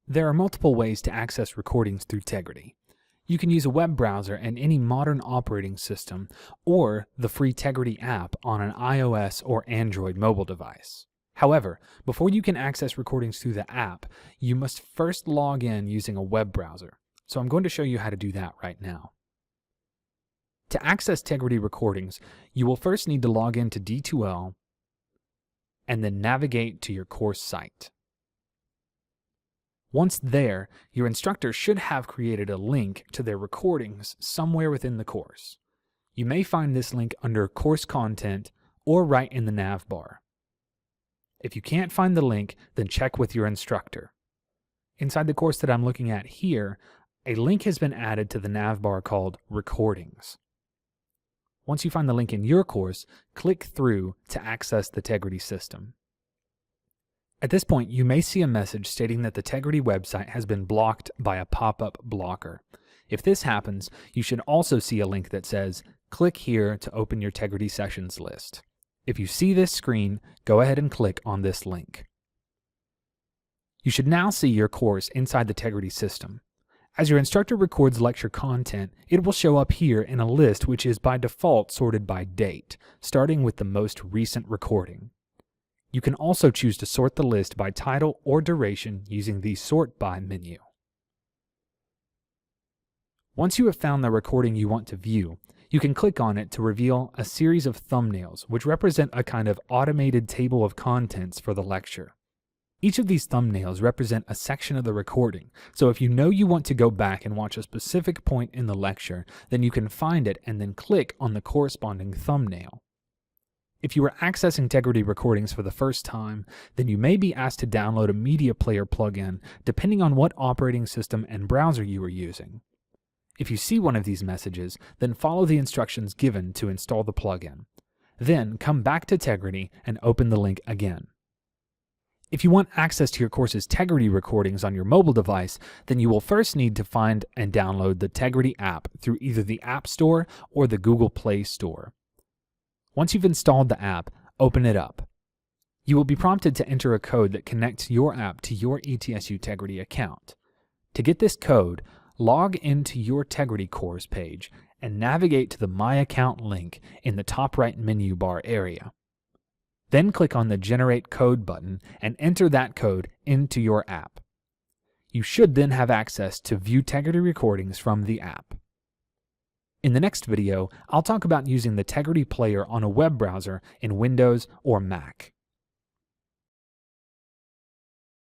There are multiple ways to access recordings through Tegrity. You can use a web browser and any modern operating system, or the free Tegrity app on an iOS or Android mobile device. However, before you can access recordings through the app, you must first log in using a web browser. So I'm going to show you how to do that right now. To access Tegrity recordings, you will first need to log into D2L and then navigate to your course site. Once there, your instructor should have created a link to their recordings somewhere within the course. You may find this link under Course Content or right in the nav bar. If you can't find the link, then check with your instructor. Inside the course that I'm looking at here, a link has been added to the nav bar called Recordings. Once you find the link in your course, click through to access the Tegrity system. At this point, you may see a message stating that the Tegrity website has been blocked by a pop-up blocker. If this happens, you should also see a link that says, "Click here to open your Tegrity sessions list." If you see this screen, go ahead and click on this link. You should now see your course inside the Tegrity system. As your instructor records lecture content, it will show up here in a list which is by default sorted by date, starting with the most recent recording. You can also choose to sort the list by title or duration using the Sort By menu. Once you have found the recording you want to view, you can click on it to reveal a series of thumbnails which represent a kind of automated table of contents for the lecture. Each of these thumbnails represent a section of the recording, so if you know you want to go back and watch a specific point in the lecture, then you can find it and then click on the corresponding thumbnail. If you are accessing Tegrity recordings for the first time, then you may be asked to download a media player plugin depending on what operating system and browser you are using. If you see one of these messages, then follow the instructions given to install the plugin. Then come back to Tegrity and open the link again. If you want access to your course's Tegrity recordings on your mobile device, then you will first need to find and download the Tegrity app through either the App Store or the Google Play Store. Once you've installed the app, open it up. You will be prompted to enter a code that connects your app to your ETSU Tegrity account. To get this code, log into your Tegrity course page and navigate to the My Account link in the top right menu bar area. Then click on the Generate Code button and enter that code into your app. You should then have access to view Tegrity recordings from the app. In the next video, I'll talk about using the Tegrity player on a web browser in Windows or Mac.